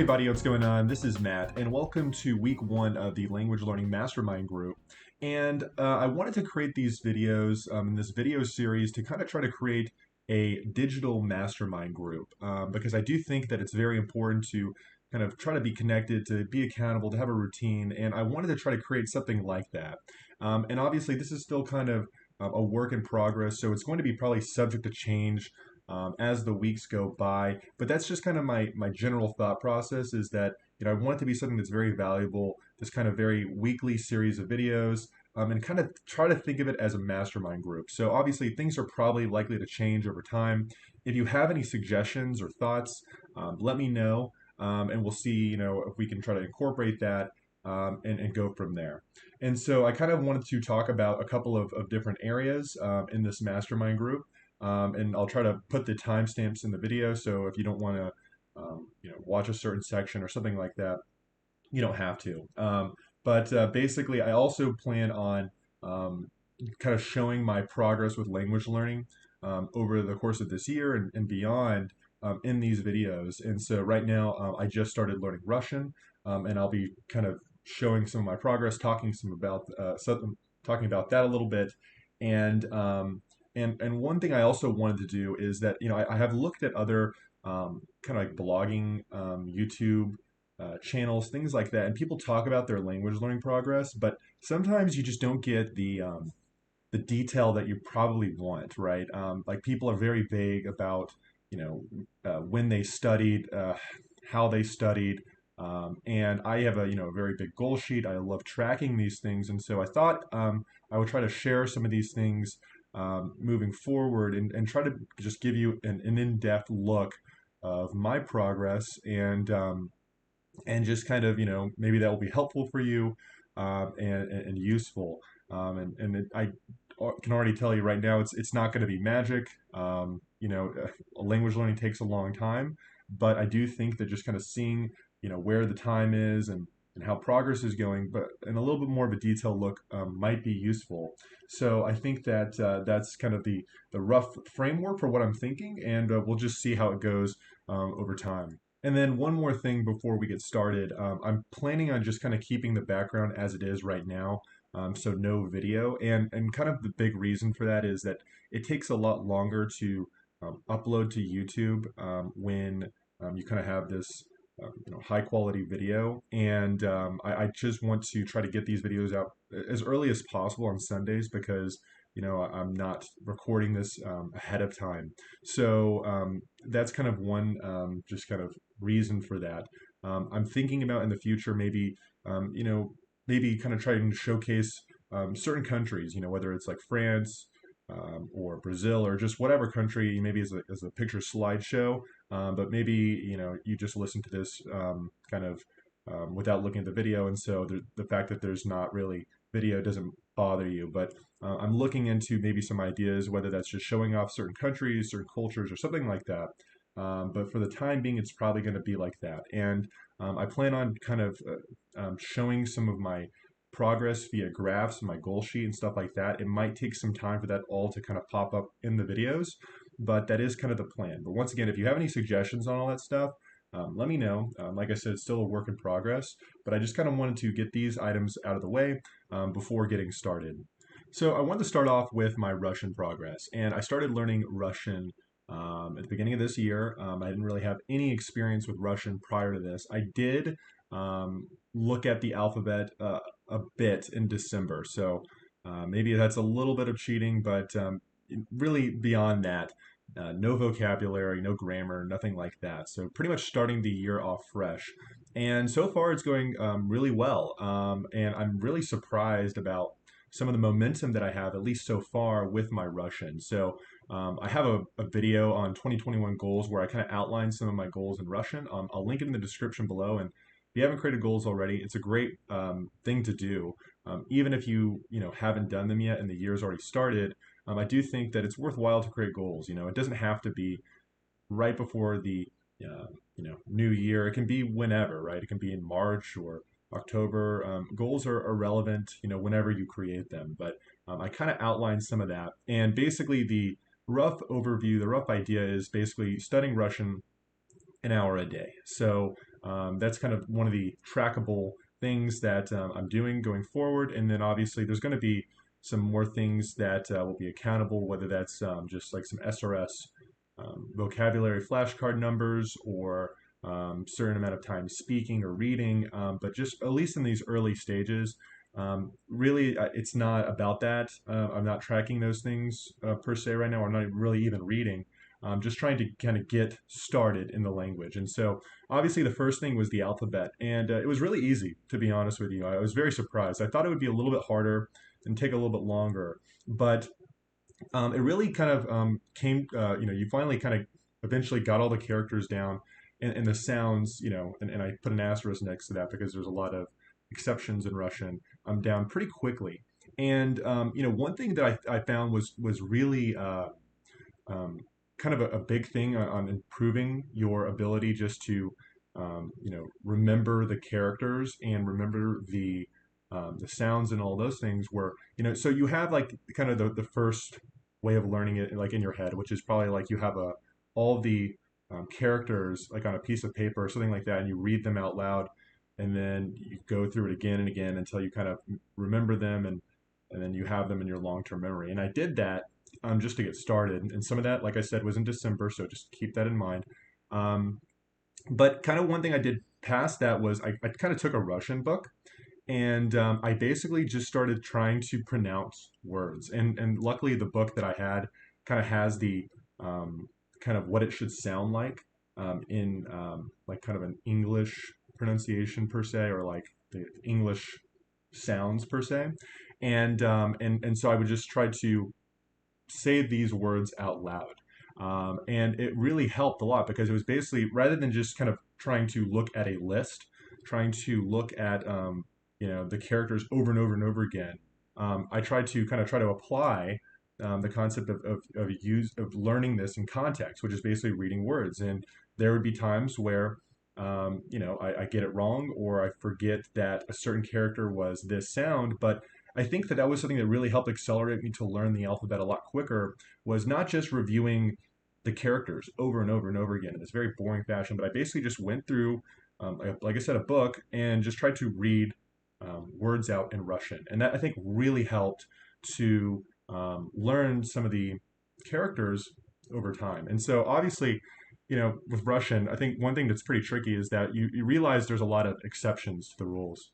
everybody, what's going on? This is Matt, and welcome to week one of the Language Learning Mastermind group. And I wanted to create these videos in this video series to kind of try to create a digital mastermind group because I do think that it's very important to kind of try to be connected, to be accountable, to have a routine, and I wanted to try to create something like that. And obviously, this is still kind of a work in progress, so it's going to be probably subject to change as the weeks go by. But that's just kind of my general thought process is that I want it to be something that's very valuable, this kind of very weekly series of videos, and kind of try to think of it as a mastermind group. So obviously things are probably likely to change over time. If you have any suggestions or thoughts, let me know, and we'll see if we can try to incorporate that. And go from there. And so I kind of wanted to talk about a couple of different areas in this mastermind group. And I'll try to put the timestamps in the video. So if you don't want to, watch a certain section or something like that, you don't have to. But basically, I also plan on kind of showing my progress with language learning over the course of this year and beyond in these videos. And so right now, I just started learning Russian, and I'll be kind of showing some of my progress, talking about that a little bit, and and one thing I also wanted to do is that I have looked at other kind of like blogging, YouTube channels, things like that, and people talk about their language learning progress, but sometimes you just don't get the detail that you probably want, right? Like people are very vague about when they studied, how they studied. And I have a very big goal sheet. I love tracking these things, and so I thought I would try to share some of these things moving forward and try to just give you an in-depth look of my progress and just kind of maybe that will be helpful for you and useful. I can already tell you right now it's not going to be magic. Language learning takes a long time, but I do think that just kind of seeing where the time is and how progress is going, but in a little bit more of a detailed look might be useful. So I think that that's kind of the rough framework for what I'm thinking, and we'll just see how it goes over time. And then one more thing before we get started, I'm planning on just kind of keeping the background as it is right now, so no video. And kind of the big reason for that is that it takes a lot longer to upload to YouTube when you kind of have this high quality video, and I just want to try to get these videos out as early as possible on Sundays because I'm not recording this ahead of time. So that's kind of one just kind of reason for that. I'm thinking about in the future maybe kind of trying to showcase certain countries, whether it's like France, or Brazil or just whatever country, maybe as a picture slideshow. But maybe you just listen to this kind of without looking at the video, and so the fact that there's not really video doesn't bother you. But I'm looking into maybe some ideas, whether that's just showing off certain countries, certain cultures, or something like that. But for the time being, it's probably going to be like that. And I plan on kind of showing some of my progress via graphs, my goal sheet, and stuff like that. It might take some time for that all to kind of pop up in the videos, but that is kind of the plan. But once again, if you have any suggestions on all that stuff, let me know. Like I said, it's still a work in progress, but I just kind of wanted to get these items out of the way before getting started. So I wanted to start off with my Russian progress, and I started learning Russian at the beginning of this year. I didn't really have any experience with Russian prior to this. I did look at the alphabet a bit in December, so maybe that's a little bit of cheating, but really beyond that, no vocabulary, no grammar, nothing like that. So pretty much starting the year off fresh. And so far it's going really well. And I'm really surprised about some of the momentum that I have, at least so far, with my Russian. So I have a video on 2021 goals where I kind of outline some of my goals in Russian. I'll link it in the description below. And if you haven't created goals already, it's a great thing to do. Even if you haven't done them yet and the year's already started, I do think that it's worthwhile to create goals. It doesn't have to be right before the new year. It can be whenever, right? It can be in March or October. Goals are relevant, whenever you create them. But I kind of outlined some of that, and basically the rough overview, the rough idea is basically studying Russian an hour a day. So That's kind of one of the trackable things that I'm doing going forward. And then obviously there's going to be some more things that will be accountable, whether that's just like some SRS vocabulary flashcard numbers or certain amount of time speaking or reading. But just at least in these early stages, really, it's not about that. I'm not tracking those things per se right now. I'm not really even reading. I'm just trying to kind of get started in the language. And so, obviously, the first thing was the alphabet. And it was really easy, to be honest with you. I was very surprised. I thought it would be a little bit harder and take a little bit longer. But it really kind of came, you finally kind of eventually got all the characters down and the sounds, and I put an asterisk next to that because there's a lot of exceptions in Russian, down pretty quickly. And, one thing that I found was really um, kind of a big thing on improving your ability just to, remember the characters and remember the sounds and all those things were, so you have like kind of the first way of learning it like in your head, which is probably like you have all the characters like on a piece of paper or something like that, and you read them out loud, and then you go through it again and again until you kind of remember them, and then you have them in your long-term memory. And I did that just to get started, and some of that, like I said, was in December, so just keep that in mind. Um, but kind of one thing I did past that was I kind of took a Russian book and I basically just started trying to pronounce words. And luckily, the book that I had kind of has the kind of what it should sound like in like kind of an English pronunciation per se, or like the English sounds per se. And so I would just try to say these words out loud. And it really helped a lot because it was basically rather than just kind of trying to look at a list, trying to look at the characters over and over and over again. I tried to kind of try to apply the concept of learning this in context, which is basically reading words. And there would be times where I get it wrong or I forget that a certain character was this sound, but I think that was something that really helped accelerate me to learn the alphabet a lot quicker, was not just reviewing the characters over and over and over again in this very boring fashion, but I basically just went through, like I said, a book and just tried to read words out in Russian. And that I think really helped to learn some of the characters over time. And so obviously, with Russian, I think one thing that's pretty tricky is that you realize there's a lot of exceptions to the rules.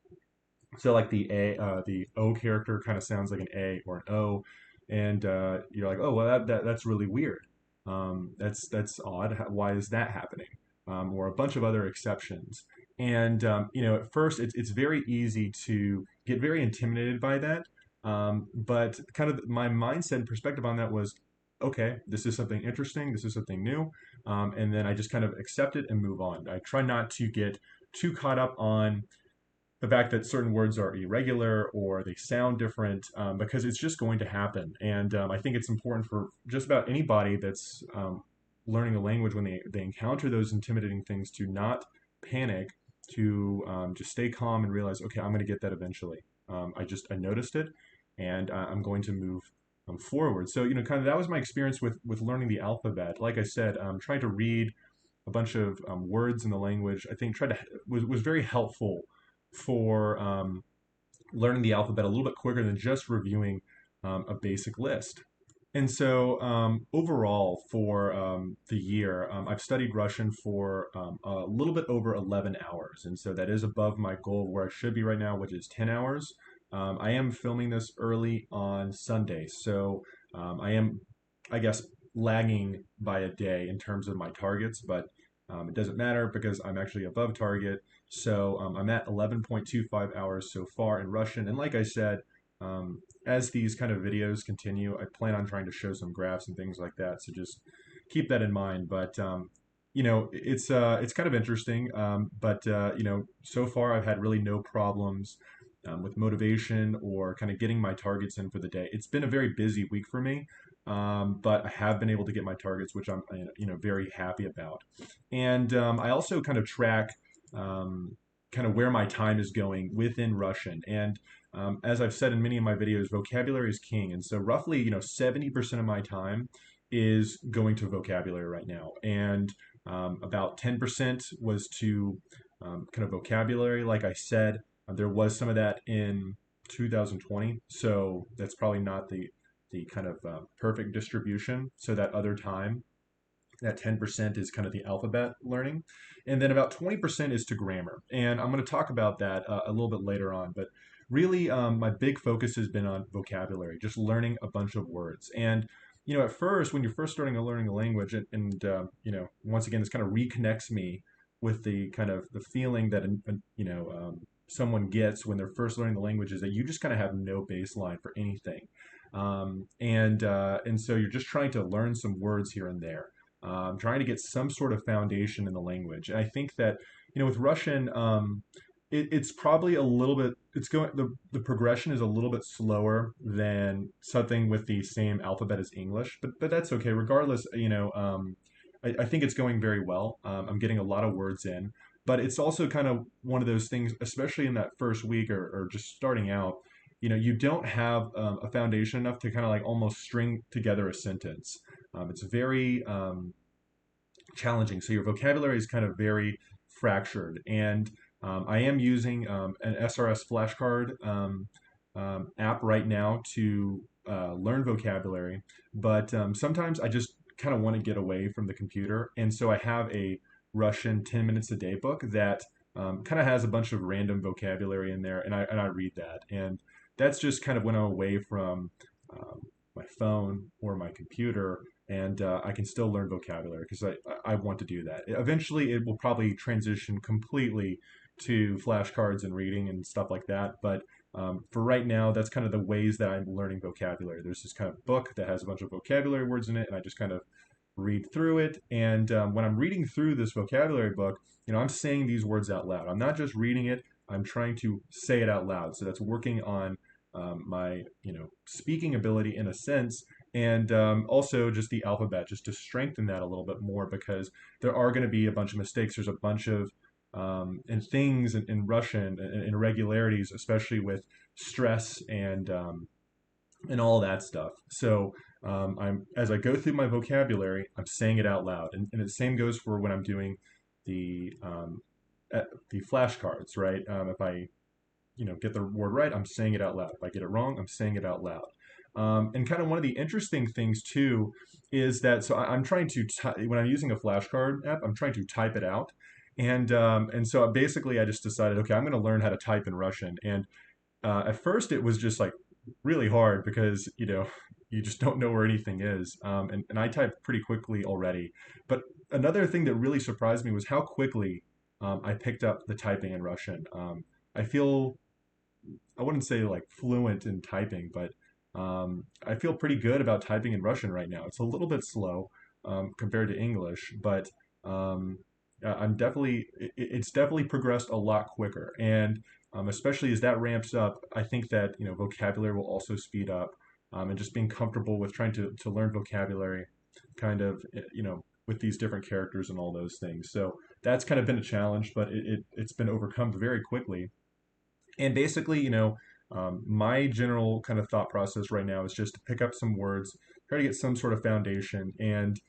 So like the O character kind of sounds like an A or an O, and you're like, oh well, that's really weird. That's odd. Why is that happening? Or a bunch of other exceptions. And at first, it's very easy to get very intimidated by that. But kind of my mindset and perspective on that was, okay, this is something interesting. This is something new. And then I just kind of accept it and move on. I try not to get too caught up on the fact that certain words are irregular or they sound different, because it's just going to happen. And I think it's important for just about anybody that's learning a language when they encounter those intimidating things to not panic, to just stay calm and realize, okay, I'm going to get that eventually. I noticed it, and I'm going to move forward. So kind of that was my experience with learning the alphabet. Like I said, trying to read a bunch of words in the language. I think tried to was very helpful for learning the alphabet a little bit quicker than just reviewing a basic list. And so overall, for the year, I've studied Russian for a little bit over 11 hours. And so that is above my goal of where I should be right now, which is 10 hours. I am filming this early on Sunday. So I am, I guess, lagging by a day in terms of my targets, but it doesn't matter because I'm actually above target. So I'm at 11.25 hours so far in Russian. And like I said, as these kind of videos continue, I plan on trying to show some graphs and things like that. So just keep that in mind. But it's kind of interesting. But so far I've had really no problems with motivation or kind of getting my targets in for the day. It's been a very busy week for me, but I have been able to get my targets, which I'm very happy about. And I also kind of track kind of where my time is going within Russian. And as I've said in many of my videos, vocabulary is king. And so roughly 70% of my time is going to vocabulary right now, and about 10% was to kind of vocabulary. Like I said, there was some of that in 2020, so that's probably not the kind of perfect distribution. So that other time, that 10% is kind of the alphabet learning. And then about 20% is to grammar. And I'm going to talk about that a little bit later on. But really, my big focus has been on vocabulary, just learning a bunch of words. And, at first, when you're first starting to learning a language, once again, this kind of reconnects me with the kind of the feeling that, someone gets when they're first learning the language is that you just kind of have no baseline for anything. And so you're just trying to learn some words here and there, trying to get some sort of foundation in the language. And I think that, with Russian, it's probably a little bit, the progression is a little bit slower than something with the same alphabet as English, but that's okay. Regardless, I think it's going very well. I'm getting a lot of words in, but it's also kind of one of those things, especially in that first week or just starting out. You don't have a foundation enough to kind of like almost string together a sentence. It's very challenging. So your vocabulary is kind of very fractured. And I am using an SRS flashcard app right now to learn vocabulary, but sometimes I just kind of want to get away from the computer. And so I have a Russian 10 minutes a day book that kind of has a bunch of random vocabulary in there, and I read that. And that's just kind of when I'm away from my phone or my computer, and I can still learn vocabulary because I want to do that. Eventually, it will probably transition completely to flashcards and reading and stuff like that. But for right now, that's kind of the ways that I'm learning vocabulary. There's this kind of book that has a bunch of vocabulary words in it, and I just kind of read through it. And when I'm reading through this vocabulary book, I'm saying these words out loud. I'm not just reading it, I'm trying to say it out loud. So that's working on my speaking ability in a sense, and also just the alphabet, just to strengthen that a little bit more, because there are going to be a bunch of mistakes. There's a bunch of and things in Russian and irregularities, especially with stress and all that stuff. So I'm as I go through my vocabulary, I'm saying it out loud, and the same goes for when I'm doing the the flashcards, right? If I get the word right, I'm saying it out loud. If I get it wrong, I'm saying it out loud. And kind of one of the interesting things too is that I'm trying to when I'm using a flashcard app, I'm trying to type it out, and so basically I just decided, okay, I'm going to learn how to type in Russian. And at first it was just like really hard because you just don't know where anything is, and I type pretty quickly already. But another thing that really surprised me was how quickly I picked up the typing in Russian. I feel I wouldn't say like fluent in typing, but I feel pretty good about typing in Russian right now. It's a little bit slow compared to English, but it's definitely progressed a lot quicker. And especially as that ramps up, I think that vocabulary will also speed up, and just being comfortable with trying to learn vocabulary, kind of with these different characters and all those things. So that's kind of been a challenge, but it's been overcome very quickly. And basically, my general kind of thought process right now is just to pick up some words, try to get some sort of foundation, and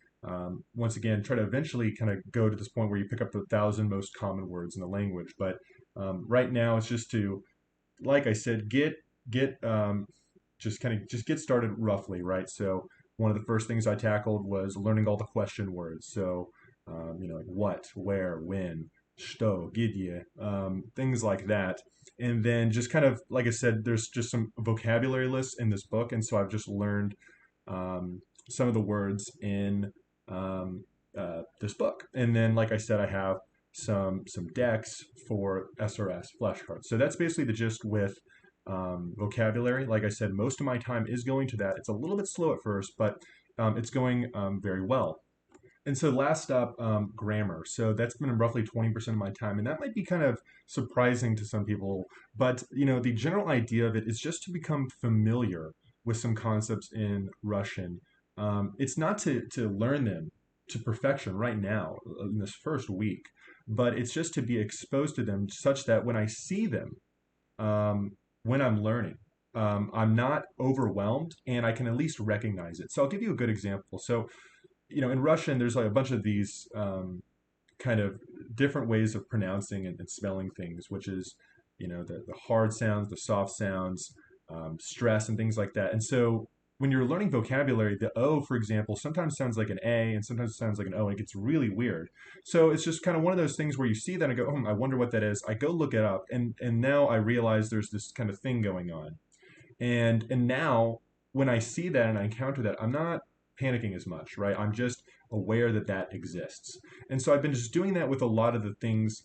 once again, try to eventually kind of go to this point where you pick up the 1,000 most common words in the language. But right now, it's just to, like I said, get just get started roughly, right? So one of the first things I tackled was learning all the question words. So like what, where, when, что, где, things like that. And then just kind of, like I said, there's just some vocabulary lists in this book, and so I've just learned some of the words in this book. And then, like I said, I have some decks for SRS flashcards. So that's basically the gist with vocabulary. Like I said, most of my time is going to that. It's a little bit slow at first, but it's going very well. And so last up, grammar. So that's been roughly 20% of my time, and that might be kind of surprising to some people. But the general idea of it is just to become familiar with some concepts in Russian. It's not to learn them to perfection right now in this first week, but it's just to be exposed to them such that when I see them, when I'm learning, I'm not overwhelmed and I can at least recognize it. So I'll give you a good example. So in Russian, there's like a bunch of these kind of different ways of pronouncing and spelling things, which is, the hard sounds, the soft sounds, stress, and things like that. And so when you're learning vocabulary, the O, for example, sometimes sounds like an A and sometimes it sounds like an O, and it gets really weird. So it's just kind of one of those things where you see that and go, I wonder what that is. I go look it up, and now I realize there's this kind of thing going on. And now when I see that and I encounter that, I'm not panicking as much, right? I'm just aware that that exists. And so I've been just doing that with a lot of the things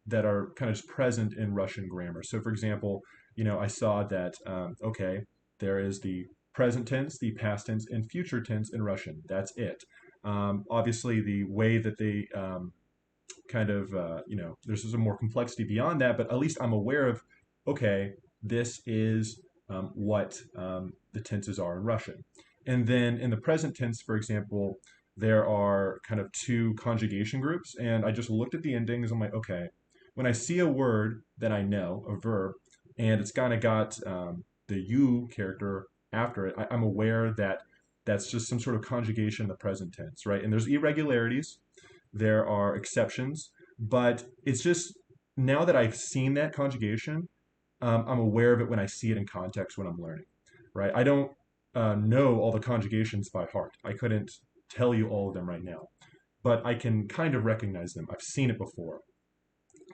that are kind of just present in Russian grammar. So, for example, I saw that, okay, there is the present tense, the past tense, and future tense in Russian. That's it. Obviously, the way that they kind of, there's some more complexity beyond that, but at least I'm aware of, okay, this is what the tenses are in Russian. And then in the present tense, for example, there are kind of two conjugation groups. And I just looked at the endings. I'm like, okay, when I see a word that I know, a verb, and it's kind of got the you character after it, I'm aware that that's just some sort of conjugation in the present tense, right? And there's irregularities, there are exceptions, but it's just now that I've seen that conjugation, I'm aware of it when I see it in context when I'm learning, right? I don't know all the conjugations by heart. I couldn't tell you all of them right now, but I can kind of recognize them. I've seen it before.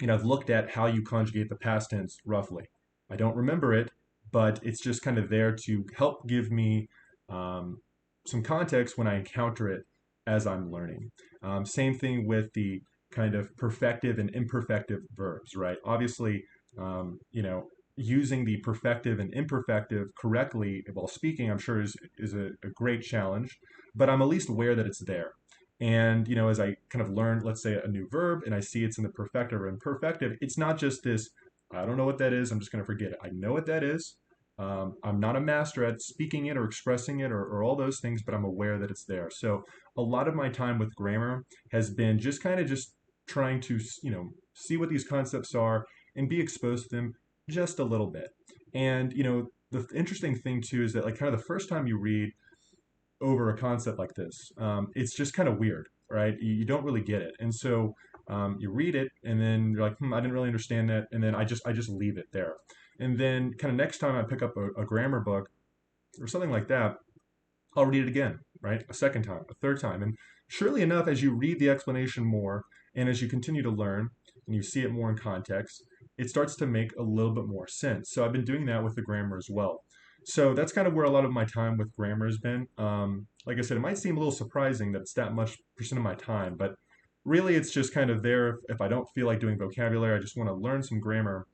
I've looked at how you conjugate the past tense roughly. I don't remember it, but it's just kind of there to help give me um, some context when I encounter it as I'm learning. Same thing with the kind of perfective and imperfective verbs, right? Obviously, using the perfective and imperfective correctly while speaking, I'm sure is a great challenge, but I'm at least aware that it's there. And as I kind of learn, let's say a new verb, and I see it's in the perfective or imperfective, it's not just this, I don't know what that is, I'm just going to forget it. I know what that is. I'm not a master at speaking it or expressing it or all those things, but I'm aware that it's there. So a lot of my time with grammar has been just kind of just trying to, see what these concepts are and be exposed to them just a little bit. And, the interesting thing too is that like kind of the first time you read over a concept like this. It's just kind of weird, right? You don't really get it, and so you read it, and then you're like, I didn't really understand that, and then I just leave it there. And then kind of next time I pick up a grammar book or something like that, I'll read it again, right? A second time, a third time, and surely enough, as you read the explanation more, and as you continue to learn, and you see it more in context, it starts to make a little bit more sense. So I've been doing that with the grammar as well. So that's kind of where a lot of my time with grammar has been. Like I said, it might seem a little surprising that it's that much percent of my time, but really it's just kind of there if I don't feel like doing vocabulary, I just want to learn some grammar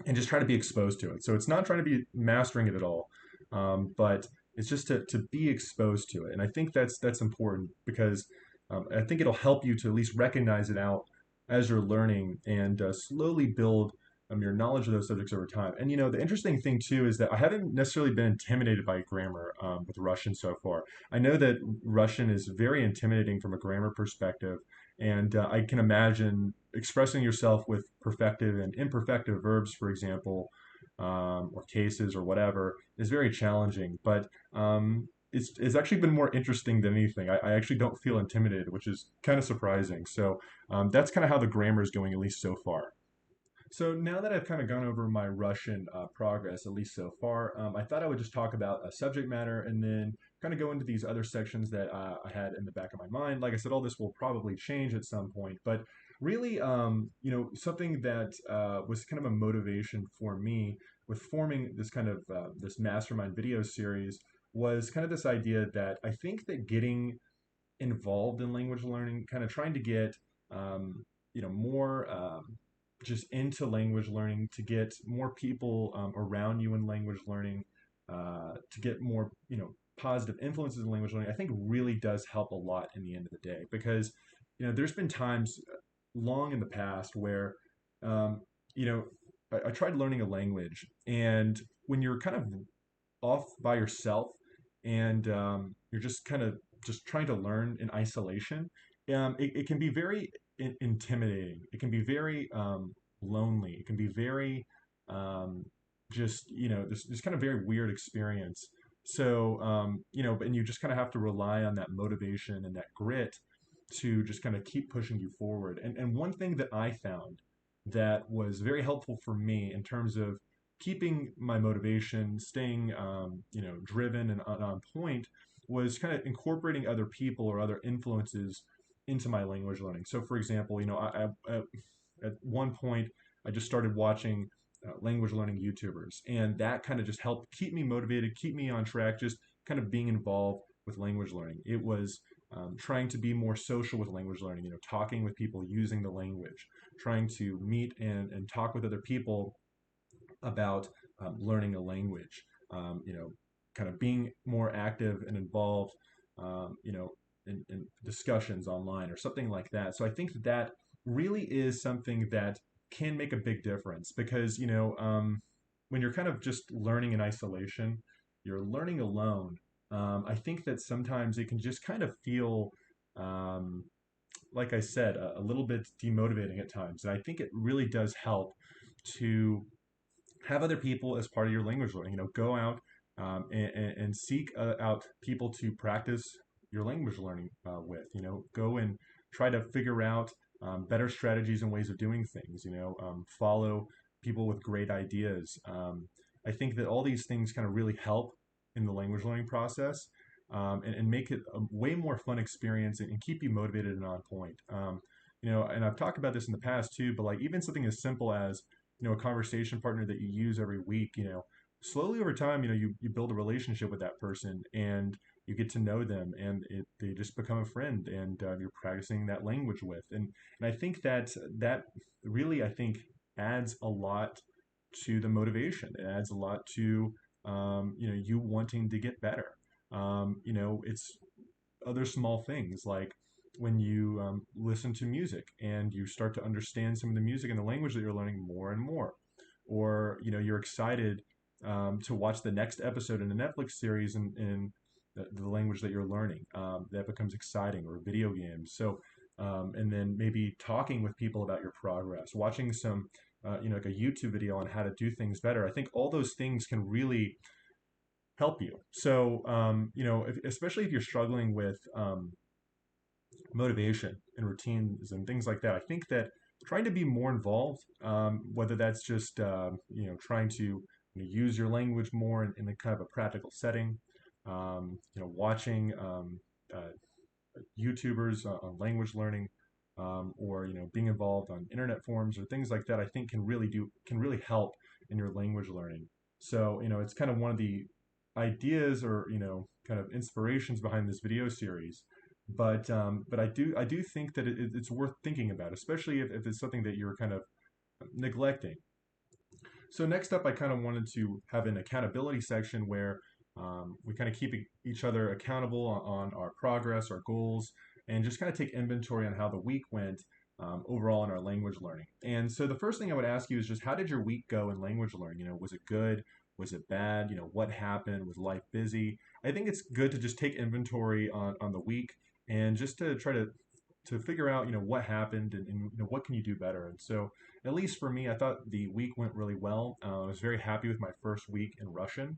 and just try to be exposed to it. So it's not trying to be mastering it at all, but it's just to be exposed to it. And I think that's important because I think it'll help you to at least recognize it out as you're learning and slowly build your knowledge of those subjects over time. And the interesting thing too is that I haven't necessarily been intimidated by grammar with Russian so far. I know that Russian is very intimidating from a grammar perspective, and I can imagine expressing yourself with perfective and imperfective verbs, for example, or cases or whatever, is very challenging. But it's actually been more interesting than anything. I actually don't feel intimidated, which is kind of surprising. So that's kind of how the grammar is going, at least so far. So now that I've kind of gone over my Russian progress, at least so far, I thought I would just talk about a subject matter and then kind of go into these other sections that I had in the back of my mind. Like I said, all this will probably change at some point, but really, something that was kind of a motivation for me with forming this kind of this mastermind video series was kind of this idea that I think that getting involved in language learning, kind of trying to get more just into language learning, to get more people around you in language learning, to get more positive influences in language learning, I think really does help a lot in the end of the day because there's been times long in the past where um, you know I tried learning a language, and when you're kind of off by yourself and you're just kind of just trying to learn in isolation, it can be very intimidating. It can be very lonely. It can be very just this kind of very weird experience. So and you just kind of have to rely on that motivation and that grit to just kind of keep pushing you forward. And one thing that I found that was very helpful for me in terms of keeping my motivation, staying driven and on point, was kind of incorporating other people or other influences into my language learning. So, for example, at one point I just started watching language learning YouTubers, and that kind of just helped keep me motivated, keep me on track, just kind of being involved with language learning. It was trying to be more social with language learning, talking with people using the language, trying to meet and talk with other people about learning a language, kind of being more active and involved, in discussions online or something like that. So I think that that really is something that can make a big difference because, when you're kind of just learning in isolation, you're learning alone. I think that sometimes it can just kind of feel, um, like I said, a little bit demotivating at times. And I think it really does help to have other people as part of your language learning. Go out and seek out people to practice your language learning with. Go and try to figure out better strategies and ways of doing things. Follow people with great ideas. I think that all these things kind of really help in the language learning process. And make it a way more fun experience and keep you motivated and on point. And I've talked about this in the past too, but like even something as simple as a conversation partner that you use every week, slowly over time, you build a relationship with that person and you get to know them and they just become a friend and you're practicing that language with. And I think that really, I think, adds a lot to the motivation. It adds a lot to, you wanting to get better. It's other small things like when you listen to music and you start to understand some of the music and the language that you're learning more and more, or you're excited to watch the next episode in a Netflix series in the language that you're learning. That becomes exciting, or video games. So, and then maybe talking with people about your progress, watching some, like a YouTube video on how to do things better. I think all those things can really help you. So, especially if you're struggling with motivation and routines and things like that, I think that trying to be more involved, whether that's just trying to use your language more in a kind of a practical setting, watching YouTubers on language learning, or being involved on internet forums or things like that, I think can really help in your language learning. So it's kind of one of the ideas or kind of inspirations behind this video series. But I do think that it's worth thinking about, especially if it's something that you're kind of neglecting. So next up, I kind of wanted to have an accountability section where we kind of keep each other accountable on our progress, our goals, and just kind of take inventory on how the week went overall in our language learning. And so the first thing I would ask you is just how did your week go in language learning? Was it good? Was it bad? What happened? Was life busy? I think it's good to just take inventory on the week and just to try to figure out what happened and what can you do better. And so at least for me, I thought the week went really well. I was very happy with my first week in Russian.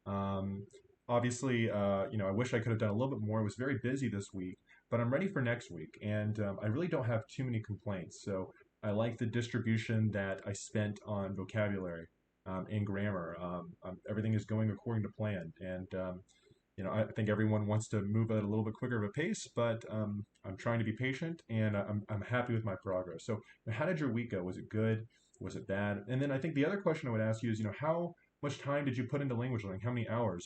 um, Obviously, I wish I could have done a little bit more. I was very busy this week, but I'm ready for next week, and I really don't have too many complaints. So I like the distribution that I spent on vocabulary and grammar. Everything is going according to plan, and I think everyone wants to move at a little bit quicker of a pace, but I'm trying to be patient, and I'm happy with my progress. So, how did your week go? Was it good? Was it bad? And then I think the other question I would ask you is, how much time did you put into language learning? How many hours?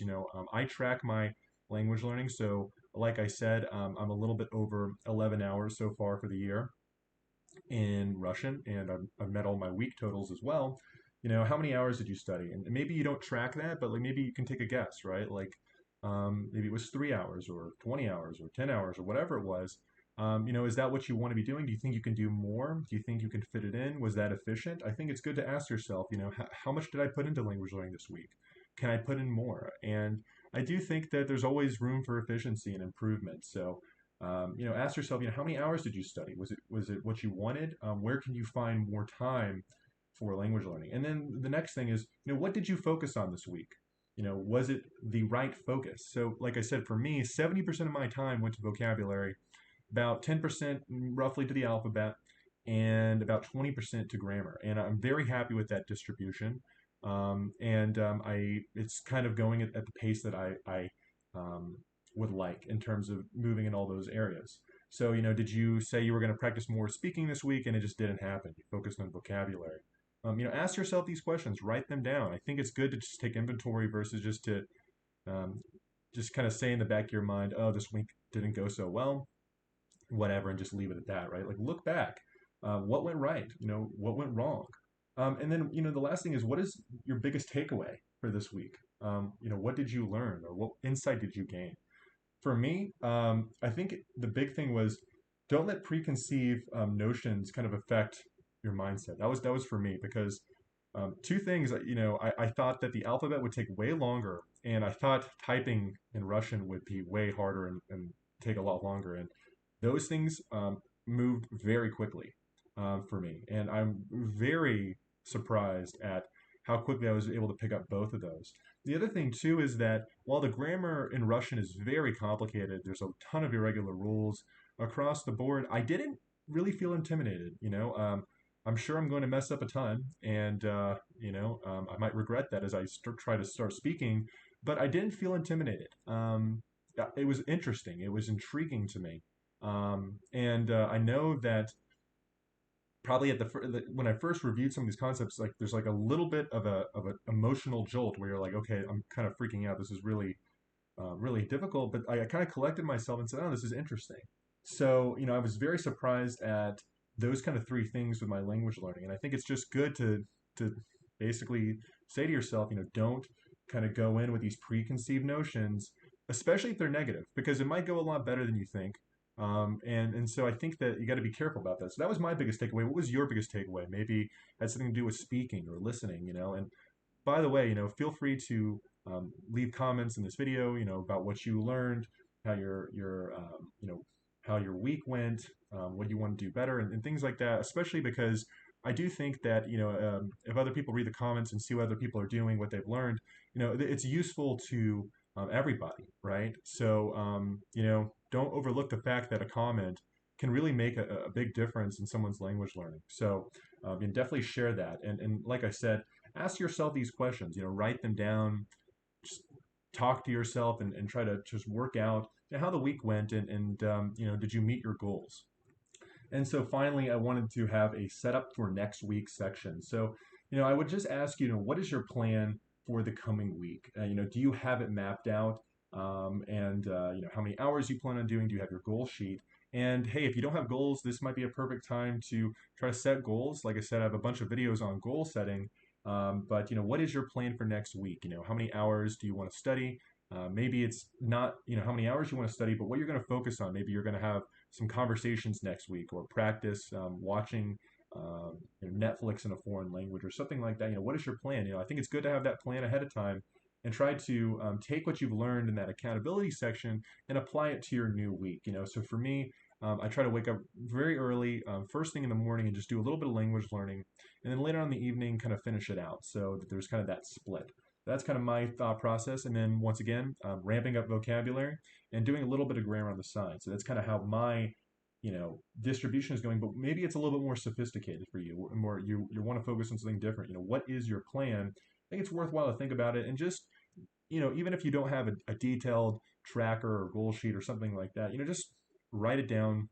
I track my language learning, so like I said, I'm a little bit over 11 hours so far for the year in Russian, and I've met all my week totals as well. How many hours did you study? And maybe you don't track that, but like maybe you can take a guess, right? Like maybe it was 3 hours or 20 hours or 10 hours or whatever it was. Is that what you want to be doing? Do you think you can do more? Do you think you can fit it in? Was that efficient? I think it's good to ask yourself, how much did I put into language learning this week? Can I put in more? And I do think that there's always room for efficiency and improvement. So, ask yourself, how many hours did you study? Was it what you wanted? Where can you find more time for language learning? And then the next thing is, what did you focus on this week? Was it the right focus? So, like I said, for me, 70% of my time went to vocabulary, about 10% roughly to the alphabet, and about 20% to grammar. And I'm very happy with that distribution. It's kind of going at the pace that I um, would like in terms of moving in all those areas. So, did you say you were going to practice more speaking this week and it just didn't happen? You focused on vocabulary. Ask yourself these questions, write them down. I think it's good to just take inventory versus um, just kind of say in the back of your mind, oh, this week didn't go so well, whatever, and just leave it at that, right? Like look back, what went right, what went wrong, and then the last thing is what is your biggest takeaway for this week? What did you learn or what insight did you gain? For me, I think the big thing was don't let preconceived notions kind of affect your mindset. That was for me because two things. I thought that the alphabet would take way longer, and I thought typing in Russian would be way harder and take a lot longer. And those things moved very quickly for me, and I'm very surprised at how quickly I was able to pick up both of those. The other thing too is that while the grammar in Russian is very complicated, there's a ton of irregular rules across the board. I didn't really feel intimidated. I'm sure I'm going to mess up a ton, and I might regret that as I try to start speaking. But I didn't feel intimidated. It was interesting. It was intriguing to me, and I know that probably when I first reviewed some of these concepts, like there's like a little bit of a emotional jolt where you're like, okay, I'm kind of freaking out. This is really difficult. But I kind of collected myself and said, oh, this is interesting. So I was very surprised at those kind of three things with my language learning, and I think it's just good to basically say to yourself, don't kind of go in with these preconceived notions, especially if they're negative, because it might go a lot better than you think. And so I think that you got to be careful about that. So that was my biggest takeaway. What was your biggest takeaway? Maybe it had something to do with speaking or listening. And by the way, feel free to leave comments in this video, about what you learned, how how your week went, what you want to do better, and things like that. Especially because I do think that if other people read the comments and see what other people are doing, what they've learned, it's useful to everybody, right? So don't overlook the fact that a comment can really make a big difference in someone's language learning. So and definitely share that. And like I said, ask yourself these questions. Write them down. Just talk to yourself and try to just work out how the week went and did you meet your goals? And so finally, I wanted to have a setup for next week's section. So, I would just ask what is your plan for the coming week? Do you have it mapped out? And how many hours you plan on doing? Do you have your goal sheet? And hey, if you don't have goals, this might be a perfect time to try to set goals. Like I said, I have a bunch of videos on goal setting. But what is your plan for next week? How many hours do you want to study? Maybe it's not how many hours you want to study, but what you're going to focus on. Maybe you're going to have some conversations next week or practice watching Netflix in a foreign language or something like that. What is your plan? I think it's good to have that plan ahead of time and try to take what you've learned in that accountability section and apply it to your new week. So for me, I try to wake up very early, first thing in the morning, and just do a little bit of language learning, and then later on in the evening, kind of finish it out. So that there's kind of that split. That's kind of my thought process. And then once again, ramping up vocabulary and doing a little bit of grammar on the side. So that's kind of how my distribution is going, but maybe it's a little bit more sophisticated for you, more you want to focus on something different. What is your plan? I think it's worthwhile to think about it and just even if you don't have a detailed tracker or goal sheet or something like that, just write it down,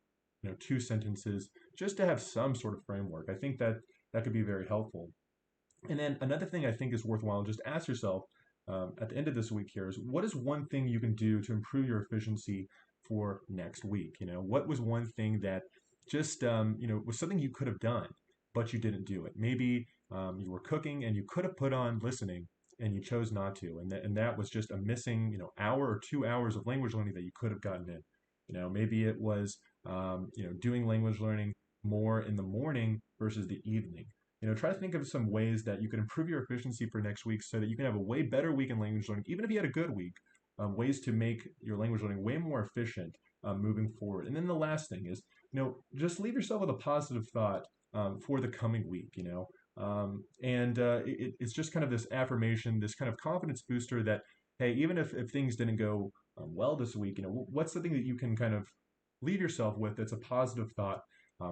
two sentences, just to have some sort of framework. I think that that could be very helpful. And then another thing I think is worthwhile, just ask yourself at the end of this week here is what is one thing you can do to improve your efficiency for next week? What was one thing that just, was something you could have done, but you didn't do it? Maybe you were cooking and you could have put on listening and you chose not to. And that was just a missing, hour or 2 hours of language learning that you could have gotten in. Maybe it was, doing language learning more in the morning versus the evening. Try to think of some ways that you can improve your efficiency for next week so that you can have a way better week in language learning, even if you had a good week. Ways to make your language learning way more efficient moving forward. And then the last thing is, just leave yourself with a positive thought for the coming week. It's just kind of this affirmation, this kind of confidence booster that, hey, even if things didn't go well this week, what's the thing that you can kind of leave yourself with that's a positive thought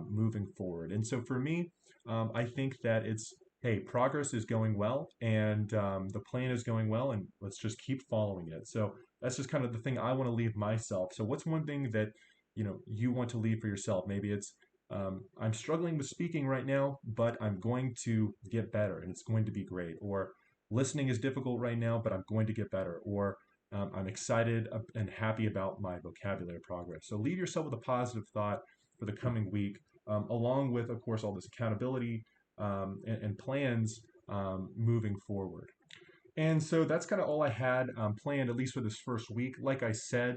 moving forward. And so for me, I think that it's, hey, progress is going well, and the plan is going well, and let's just keep following it. So that's just kind of the thing I want to leave myself. So what's one thing that you want to leave for yourself? Maybe it's I'm struggling with speaking right now, but I'm going to get better, and it's going to be great. Or listening is difficult right now, but I'm going to get better. Or I'm excited and happy about my vocabulary progress. So leave yourself with a positive thought for the coming week, along with, of course, all this accountability and plans moving forward. And so that's kind of all I had planned, at least for this first week. Like I said,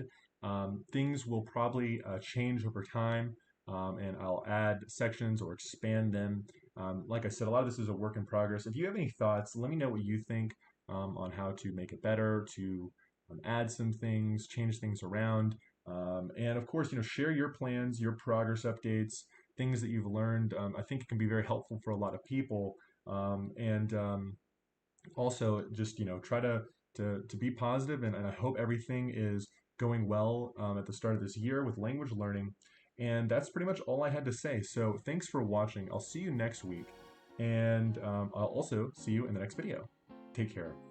things will probably change over time, and I'll add sections or expand them. Like I said, a lot of this is a work in progress. If you have any thoughts, let me know what you think on how to make it better, to add some things, change things around. And of course, share your plans, your progress updates, things that you've learned. I think it can be very helpful for a lot of people. And also just try to be positive, and I hope everything is going well at the start of this year with language learning. And that's pretty much all I had to say. So thanks for watching. I'll see you next week, and I'll also see you in the next video. Take care.